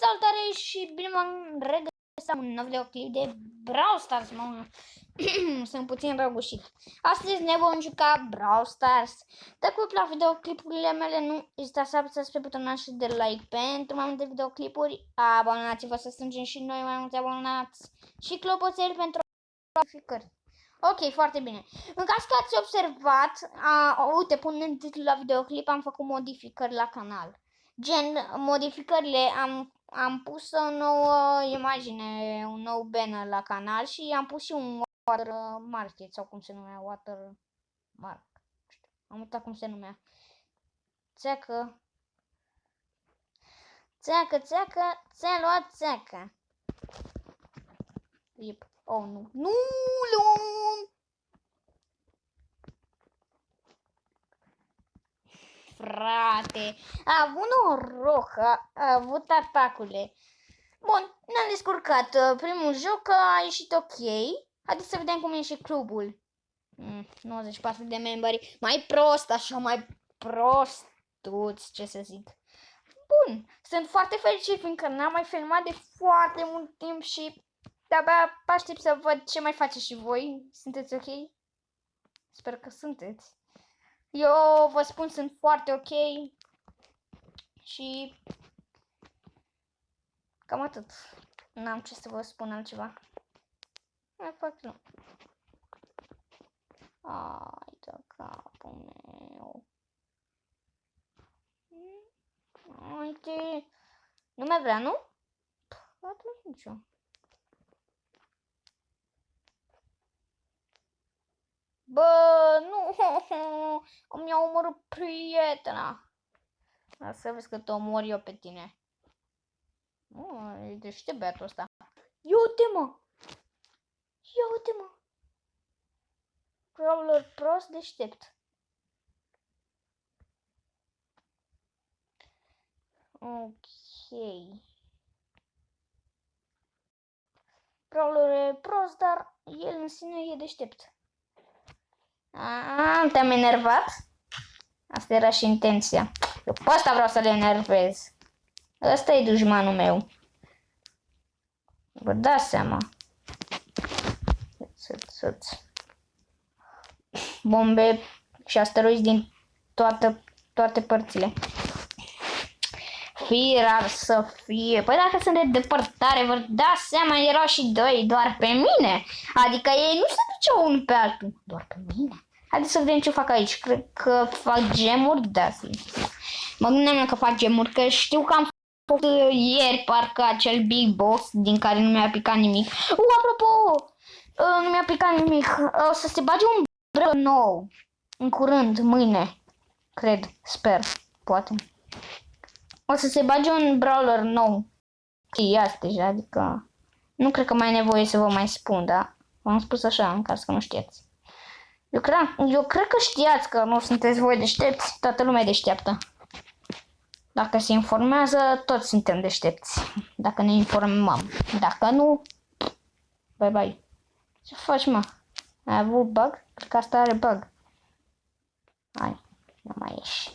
Salutare și bine m-am regăsit la un nou videoclip de Brawl Stars, mă. Sunt puțin răgușit. Astăzi ne vom juca Brawl Stars. Dacă vă plac videoclipurile mele, nu ezitați să apăsați pe butonul și de like pentru mai multe videoclipuri. Abonați-vă să strângem și noi mai multe abonați și clopoțeli pentru notificări. Ok, foarte bine. În caz că ați observat, uite, punând titlul la videoclip, am făcut modificări la canal. Gen, modificările, am pus o nouă imagine, un nou banner la canal și am pus și un watermarket sau cum se numea, watermark. Am uitat cum se numea. Țeacă. Țeacă, țeacă, ți-a luat țeacă. Rip. Oh, nu. Nu, Leon! Frate, a avut noroc, a avut atacurile. Bun, ne-am descurcat. Primul joc a ieșit ok. Haideți să vedem cum e și clubul. 94 de membri. Mai prost, așa, mai prostuți, ce să zic. Bun, sunt foarte fericit fiindcă n-am mai filmat de foarte mult timp și de-abia aștept să văd ce mai faceți și voi. Sunteți ok? Sper că sunteți. Eu vă spun, sunt foarte ok și cam atât. N-am ce să vă spun altceva. Mai fac nu. Ai de capul meu. Uite. Nu mai vrea, nu? Atunci nicio. Bă, nu, mi-a omorât prietena. Să vezi că te omor eu pe tine. E deștept băiatul ăsta. Ia uite-mă! Ia uite-mă! Brawler prost deștept. Ok. Brawler e prost, dar el în sine e deștept. Te-am enervat? Asta era și intenția. Eu pe asta vreau să le enervez. Ăsta e dușmanul meu. Vă dați seama. Bombe și asteroizi din toate părțile. Firar să fie. Păi dacă sunt de depărtare, vă dați seama, erau și doi doar pe mine. Adică ei nu se duceau unul pe altul. Doar pe mine. Haideți să vedem ce fac aici. Cred că fac gemuri, da. Mă gândeam că fac gemuri, că știu că am făcut ieri parcă acel big boss din care nu mi-a picat nimic. Apropo, nu mi-a picat nimic. O să se bage un brawler nou. În curând, mâine. Cred, sper, poate. O să se bage un brawler nou. Și astăzi, adică nu cred că mai e nevoie să vă mai spun, da? V-am spus așa, în caz că nu știați. Eu cred că știați că nu sunteți voi deștepți, toată lumea e deșteaptă. Dacă se informează, toți suntem deștepți. Dacă ne informăm. Dacă nu, bye bye. Ce faci, mă? Ai avut bug? Cred că asta are bug. Hai, nu mai ieși.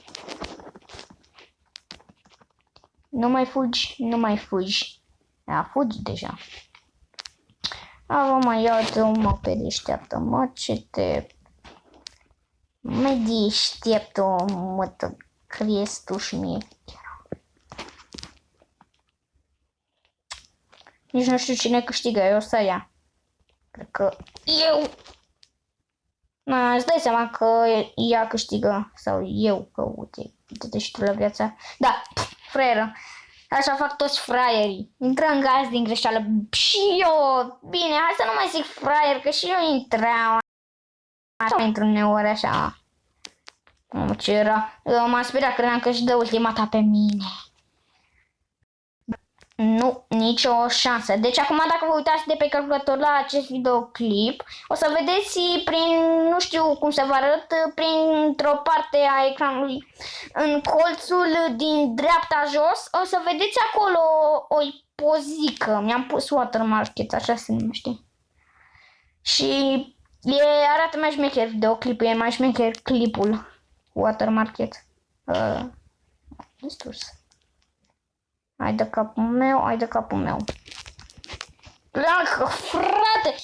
Nu mai fugi, nu mai fugi. Fugi deja. Mă iau-te-o, pe deșteaptă, mă, ce te... Mă deșteaptă, mă, te crezi tu și mie. Nici nu știu cine câștigă, eu o să ia. Cred că eu... Îți dai seama că ea câștigă, sau eu, că uite, uite și tu la viața. Da, fraieră. Așa fac toți fraierii. Intră în gaz din greșeală. Și eu, bine, hai să nu mai zic fraier, că și eu intram. Așa intru uneori așa. Ce era? M-am speriat, credeam că își dă ultima ta pe mine. Nu, nicio șansă. Deci acum dacă vă uitați de pe calculator la acest videoclip, o să vedeți prin, nu știu cum să vă arăt, printr-o parte a ecranului, în colțul din dreapta jos, o să vedeți acolo o pozică. Mi-am pus watermarket, așa se numește. Și arată mai șmecher videoclipul, e mai șmecher clipul watermarket. Distrus. Hai de capul meu, hai de capul meu. Pleacă, frate!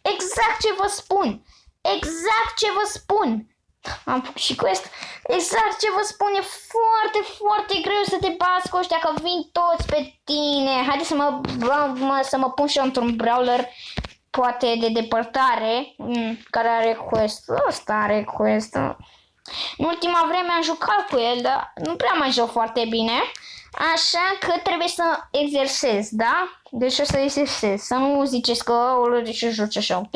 Exact ce vă spun! Exact ce vă spun! Am făcut și quest. Exact ce vă spun, e foarte, foarte greu să te bați cu ăștia, că vin toți pe tine. Haideți să mă pun și eu într-un brawler, poate de depărtare, care are quest. Ăsta are quest. În ultima vreme am jucat cu el, dar nu prea mai joc foarte bine. Așa că trebuie să exersez, da? Deci o să exersez. Să nu ziceți că o de ce joci așa, ok?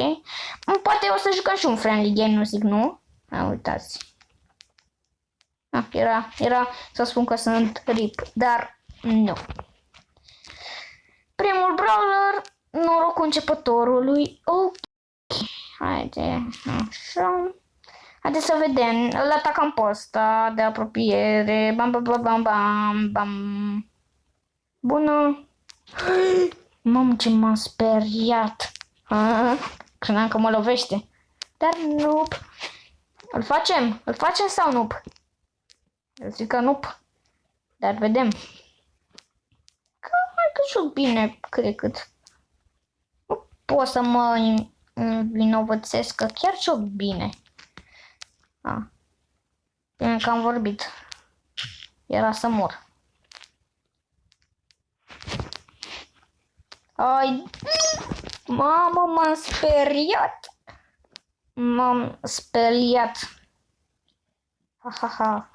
Poate o să jucăm și un friendly game, nu zic nu. Uitați. Era să spun că sunt RIP, dar nu. Primul brawler, norocul începătorului. Ok. Haide, așa. Haideți să vedem. Îl atacăm pe ăsta de apropiere. Bam, bam, bam, bam, bam, bam. Bună. Mamă, ce m-am speriat. Credeam că mă lovește. Dar nu. Îl facem? Îl facem sau nu? Eu zic că nu. Dar vedem. Că mai că joc bine, cât de cât. Nu pot să mă vinovățesc, că chiar joc bine. Bine că am vorbit. Era să mor. Ai, mamă, m-am speriat. M-am speriat. Ha, ha, ha.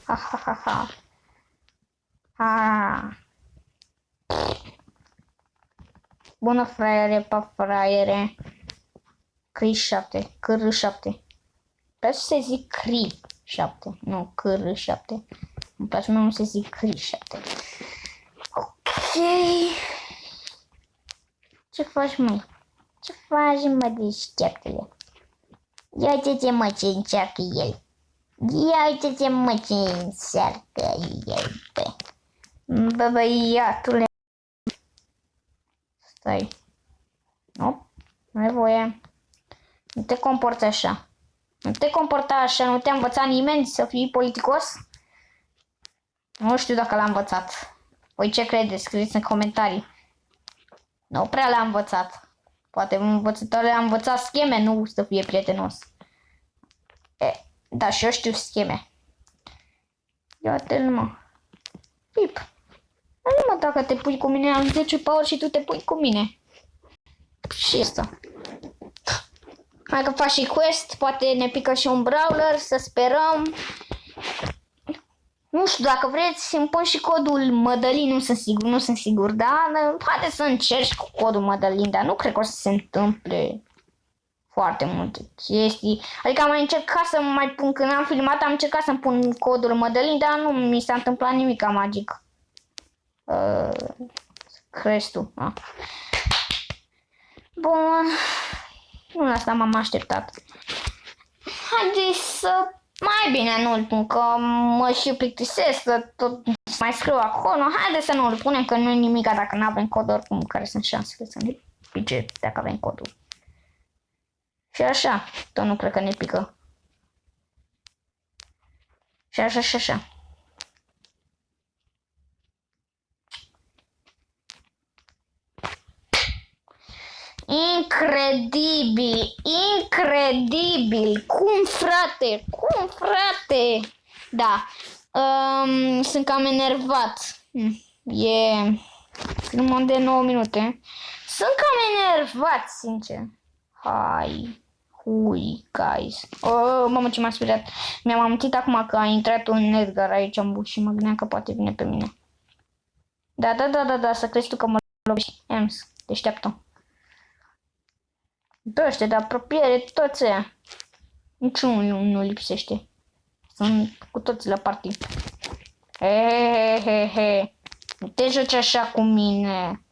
Ha, ha, ha, ha. Ha. Bună, fraiere, pa, fraiere. Cri 7, CR 7. Vreau să se zic Cri 7, nu CR 7. Îmi place mai mult să zic Cri 7. Ok. Ce faci, mă? Ce faci, mă, deșteaptele? Ia uite-te, mă, ce încearcă el. Ia uite-te, mă, ce încearcă el, bă. Bă, băiatule. Stai. Nu, nu e voie. Nu te comporți așa. Nu te comporta așa, nu te-a învățat nimeni să fii politicos? Nu știu dacă l-a învățat. Voi ce credeți? Scrieți în comentarii. Nu prea l-a învățat. Poate învățătorul a învățat scheme, nu să fie prietenos. Da, și eu știu scheme. Ia-te-l, mă. Pip. Nu, mă, dacă te pui cu mine, am 10 power și tu te pui cu mine. Și asta. Hai că faci și quest, poate ne pică și un brawler, să sperăm. Nu știu, dacă vreți îmi pun și codul Mădălin, nu sunt sigur, dar haideți să încerci cu codul Mădălin, dar nu cred că o să se întâmple foarte multe chestii. Adică am mai încercat să mai pun, când am filmat, am încercat să-mi pun codul Mădălin, dar nu mi s-a întâmplat nimic magic. Crezi tu. Bun. Nu la asta m-am așteptat. Haideți să... Mai bine nu-l pun, că mă și plictisesc, să tot mai scriu acolo. Haideți să nu-l punem, că nu e nimic dacă nu avem cod, oricum, care sunt șansele să ne pice dacă avem codul. Și așa, tot nu cred că ne pică. Și așa, și așa. Incredibil, incredibil, cum frate, da, sunt cam enervat, e filmul de 9 minute, sunt cam enervat, sincer, hui, guys, mamă ce m-a speriat, mi-am amintit acum că a intrat un Edgar aici în buș și mă gândeam că poate vine pe mine, da, să crezi tu că mă lovești, Ems, deșteaptă. Pe ăștia de apropiere, toți ăia. Niciunul nu lipsește. Sunt cu toți la party. He. Nu te joci așa cu mine.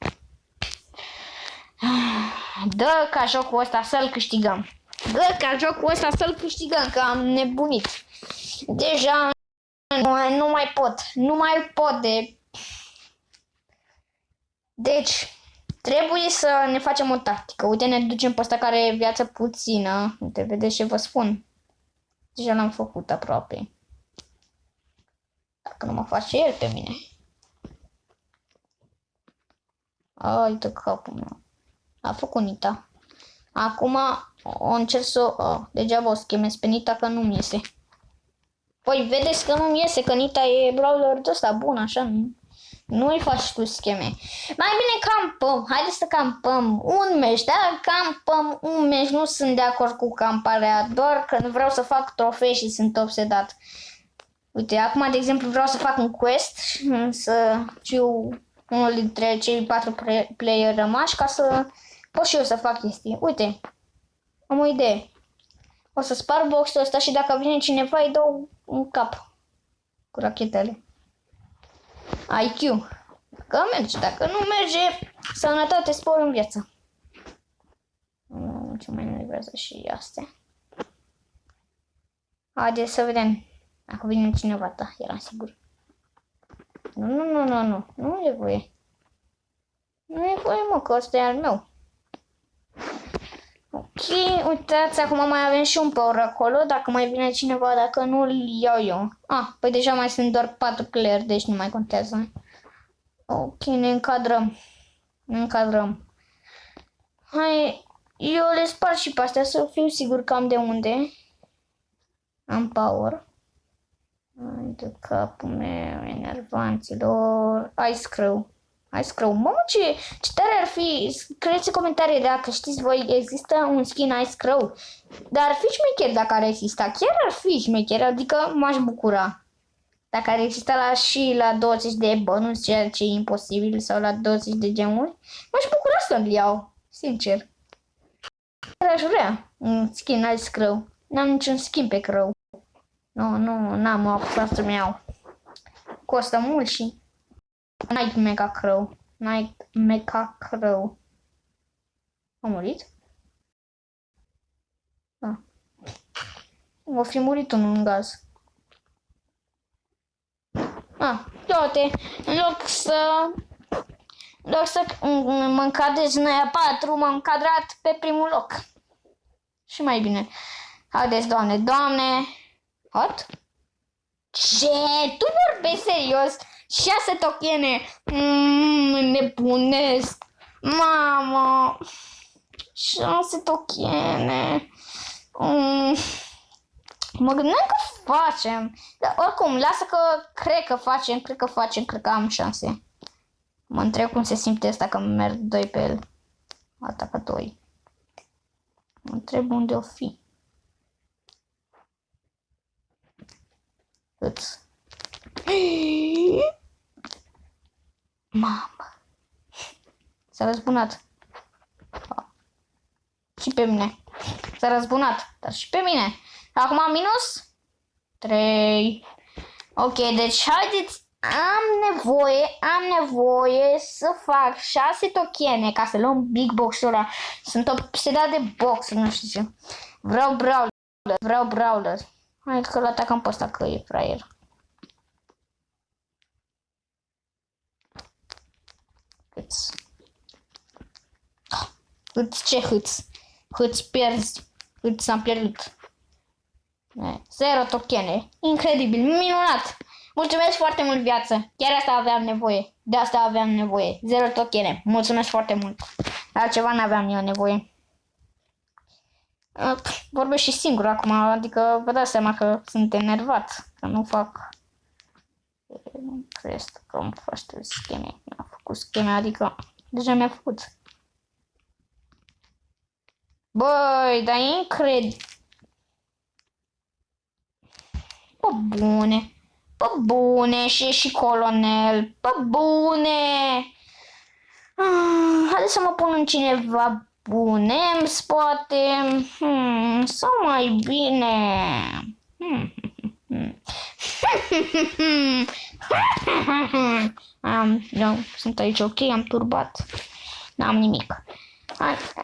Dă ca jocul ăsta să-l câștigăm. Că am nebunit. Deja nu mai pot de... Deci... Trebuie să ne facem o tactică. Uite, ne ducem pe ăsta care are viață puțină. Uite, vedeți ce vă spun. Deja l-am făcut aproape. Dacă nu mă face el pe mine. Uite capul meu. A făcut Nita. Acum o încerc să degeaba o schemez pe Nita că nu-mi iese. Păi vedeți că nu-mi iese, că Nita e brawler de ăsta bun, așa, nu-i faci tu scheme. Mai bine campăm, haideți să campăm un meci, da? Campăm un meci, nu sunt de acord cu camparea, doar că vreau să fac trofee și sunt obsedat. Uite, acum, de exemplu, vreau să fac un quest, să fiu unul dintre cei 4 player rămași, ca să pot și eu să fac chestii. Uite, am o idee. O să spar boxul ăsta și dacă vine cineva îi dau un cap cu rachetele. IQ. Că merge, dacă nu merge, sănătate, spor în viață. Ce mai nervează și astea. Haideți să vedem. Dacă vine cineva, da, eram sigur. Nu e voie. Nu e voie, mă, că ăsta e al meu. Ok, uitați, acum mai avem și un power acolo, dacă mai vine cineva, dacă nu îl iau eu. Păi deja mai sunt doar 4 player, deci nu mai contează. Ok, ne încadrăm. Hai, eu le spar și pe astea, să fiu sigur că am de unde. Am power. Hai de capul meu, enervanților. Ice Crow. Mamă, ce tare ar fi. Scrieți în comentarii dacă știți voi, există un skin Ice Crow. Dar ar fi șmecher dacă ar exista. Chiar ar fi șmecher, adică m-aș bucura. Dacă ar exista și la 20 de bonus, ceea ce e imposibil, sau la 20 de gemuri, m-aș bucura să-l iau, sincer. Chiar aș vrea un skin Ice Crow. N-am niciun skin pe Crow. N-am apucat să-mi iau. Costă mult și... Night Mecha Crow. A murit? Da. O fi murit unul în gaz. Toate. În loc să mă încadrez în aia 4, m-am încadrat pe primul loc. Și mai bine. Haideți, doamne. Hot? Ce? Tu vorbești serios? 6 tokene. Nebunesc. Mamă. 6 tokene. Mă gândeam că facem. Dar oricum, lasă că cred că am șanse. Mă întreb cum se simte asta că merg 2 pe el. Atacă 2. Mă întreb unde o fi. Mamă. S-a răzbunat. Și pe mine. S-a răzbunat. Dar și pe mine. Acum minus 3. Ok, deci haideți. Am nevoie să fac 6 tokene ca să luăm big box-ul ăla. Sunt obsedat de box, nu știu ce. Vreau brawler. Hai că-l atacăm pe ăsta că e fraier. Hâț pierzi. Hâț s-am pierdut. 0 tokene. Incredibil, minunat. Mulțumesc foarte mult, viață. Chiar asta aveam nevoie. De asta aveam nevoie. 0 tokene. Mulțumesc foarte mult. Altceva n-aveam eu nevoie. Vorbesc și singur acum, adică vă dați seama că sunt enervat, că nu fac. Nu crezi că îmi faci scheme. Mi-a făcut scheme, adică deja mi-a făcut. Băi, dar e incredibil. Pe bune, și colonel, pe bune. Haideți să mă pun în cineva bune, spate, sau mai bine. Eu sunt aici, ok, am turbat. N-am nimic.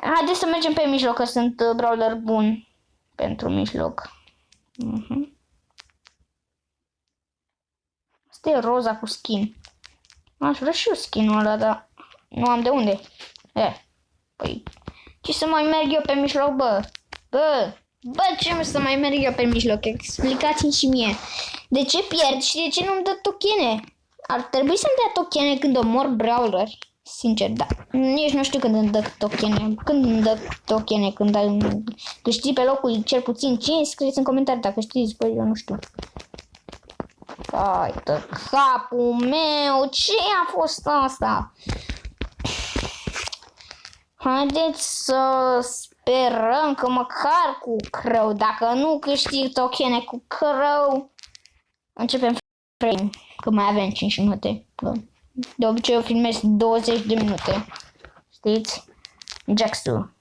Haideți să mergem pe mijloc, că sunt brawler bun pentru mijloc. Asta e roza cu skin. Aș vrea și eu skin-ul ăla, dar nu am de unde. Păi, ce să mai merg eu pe mijloc, bă? Bă, ce să mai merg eu pe mijloc? Explicați-mi și mie. De ce pierd și de ce nu-mi dă tokene? Ar trebui să-mi dea tokene când omor brawler. Sincer, da. Nici nu știu când îmi dă tokene. Când îmi dă tokene, când câștigi pe locul cel puțin 5, scrieți în comentarii dacă știți, băi, eu nu știu. Hai, de capul meu, ce a fost asta? Haideți să sperăm că măcar cu Crow, dacă nu câștig tokene cu Crow, începem frame, că mai avem 5 minute. De obicei eu filmez 20 de minute. Știți? Jaxu.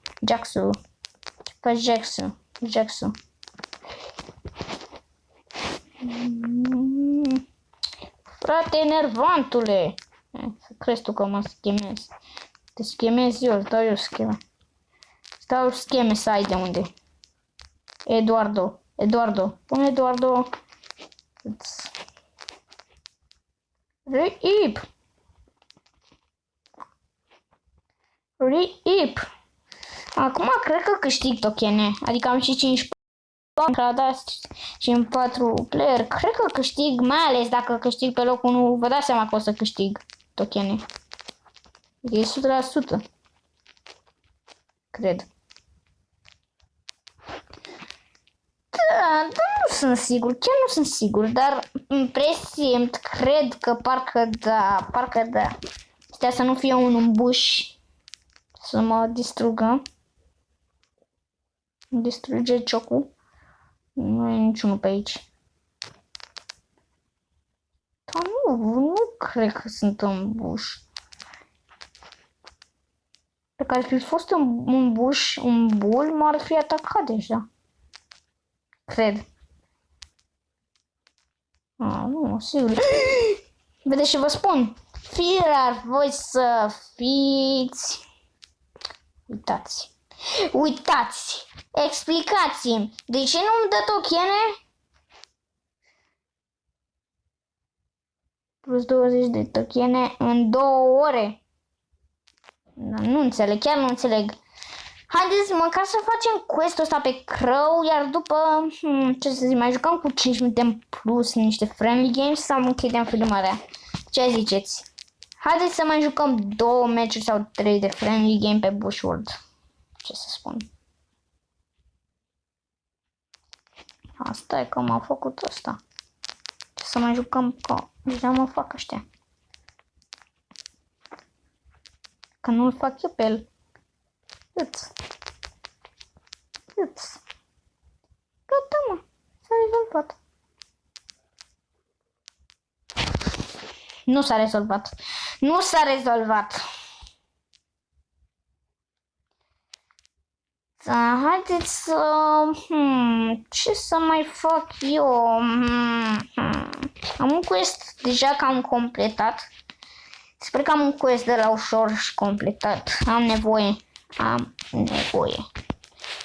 Frate, enervantule. Să crezi tu că mă schemez. Te schemez eu, îți dau eu scheme. Îți dau scheme să ai de unde. Eduardo. Pune Eduardo. Rip. Acum cred că câștig tokene. Adică am și 5 și în 4 player. Cred că câștig, mai ales dacă câștig pe locul 1. Vă dați seama că o să câștig tokene. E 100%. Cred. Da, nu sunt sigur, chiar nu sunt sigur, dar presimt, cred că parcă da. Stea să nu fie un umbuș să mă distrugă. Distruge ciocul. Nu e niciunul pe aici. Dar nu cred că sunt umbuș. Dacă ar fi fost un bul, m-ar fi atacat deja. Cred. Nu, sigur. Vedeți ce vă spun? Firar, voi să fiți... Uitați! Explicați-mi! De ce nu-mi dă tokene? Plus 20 de tokene în 2 ore. Nu înțeleg, chiar nu înțeleg. Haideți măcar să facem quest-ul ăsta pe Crow, iar după, ce să zic, mai jucăm cu 5 minute în plus niște friendly games sau închidem filmarea? Ce ziceți? Haideți să mai jucăm 2 meciuri sau 3 de friendly game pe Bushworld. Ce să spun? Asta e că m-au făcut ăsta. Ce să mai jucăm, că deja mă fac ăștia. Că nu-l fac eu pe el. Gata, mă. S-a rezolvat. Nu s-a rezolvat. Haideți să... ce să mai fac eu? Am un quest deja că am completat. Sper că am un quest de la ușor și completat. Am nevoie.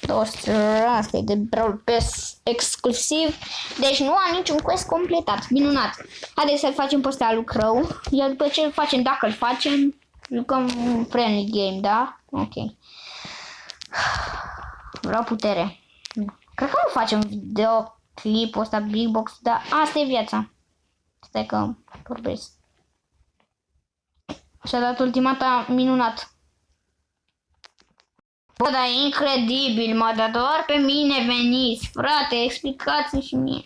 200 de Brawl Pass exclusiv. Deci nu am niciun quest completat. Minunat. Haideți să-l facem pe ăsta lui Crow. Iar după ce îl facem, dacă îl facem, jucăm un friendly game, da? Ok. Vreau putere. Cred că nu facem videoclipul ăsta Big Box, dar asta e viața. Stai că vorbesc. Și-a dat ultimata minunat. Bă, dar e incredibil, mă, dar doar pe mine veniți, frate, explicați-mi și mie.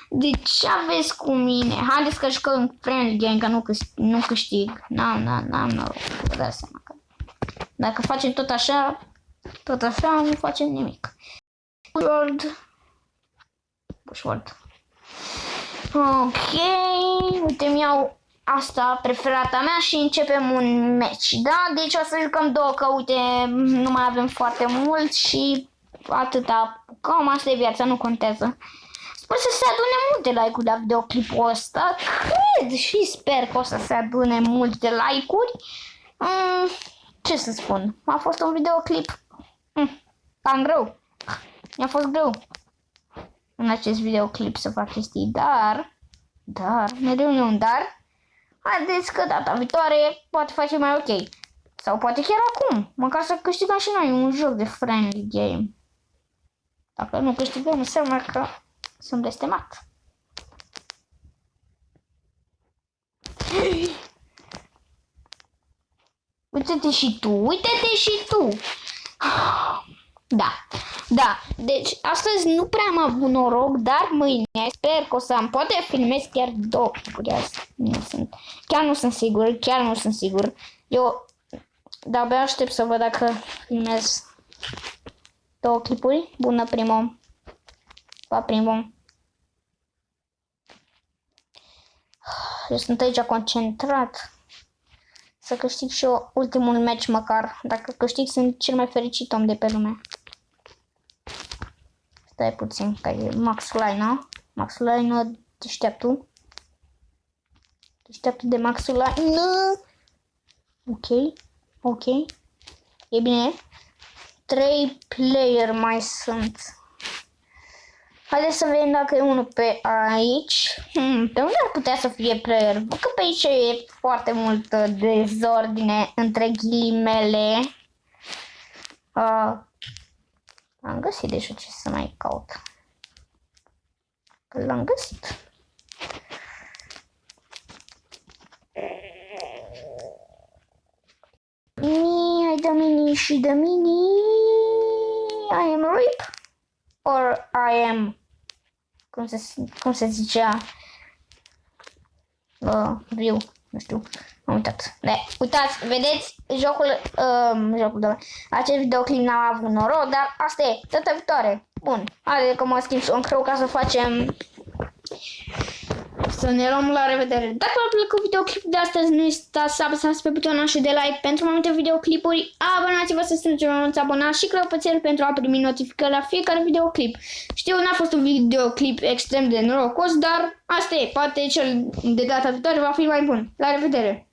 De ce aveți cu mine? Haideți că jucăm friendly game, că nu câștig. N-am noroc, vă dați seama că... Dacă facem tot așa, nu facem nimic. Bushworld. Ok, uite, mi-au asta preferata mea și începem un match, da? Deci o să jucăm 2, că uite, nu mai avem foarte mult și atâta. Cam asta e viața, nu contează. Sper să se adune multe like-uri la videoclipul ăsta. Cred și sper că o să se adune multe like-uri. Ce să spun? A fost un videoclip cam greu. Mi-a fost greu în acest videoclip să fac chestii, dar, mereu e un dar. Haideți că data viitoare poate face mai ok. Sau poate chiar acum, măcar să câștigăm și noi un joc de friendly game. Dacă nu câștigăm, înseamnă că sunt blestemat. Uite-te și tu, uite-te și tu. Da, deci astăzi nu prea am avut noroc, dar mâine sper că o să am, poate filmez chiar 2 clipuri azi. Chiar nu sunt sigur. Eu de-abia aștept să văd dacă filmez 2 clipuri. Bună, primo. Pa, primo. Eu sunt aici concentrat. Să câștig și eu ultimul match măcar. Dacă câștig, sunt cel mai fericit om de pe lume. Stai puțin, că e Max Lina. Max Lina, deșteaptul. Deșteaptul de Max Lina. Ok. E bine. 3 player mai sunt. Haideți să vedem dacă e unul pe aici. Pe unde ar putea să fie player? Văd că pe aici e foarte multă dezordine între ghilimele. Am găsit deja ce să mai caut. Că l-am găsit. Hai de mini și de mini. I am RIP. Or I am... Cum se zicea? View. Nu știu. Am uitat. Uitați, vedeți jocul, acest videoclip n-am avut noroc, dar asta e, data viitoare. Bun, haide că mă schimb un crow ca să facem, să ne luăm la revedere. Dacă v-a plăcut videoclipul de astăzi, nu uitați să apăsați pe butonul așa de like pentru mai multe videoclipuri, abonați-vă să strângem mai mulți abonați și clopoțel pentru a primi notificări la fiecare videoclip. Știu, n-a fost un videoclip extrem de norocos, dar asta e, poate cel de data viitoare va fi mai bun. La revedere!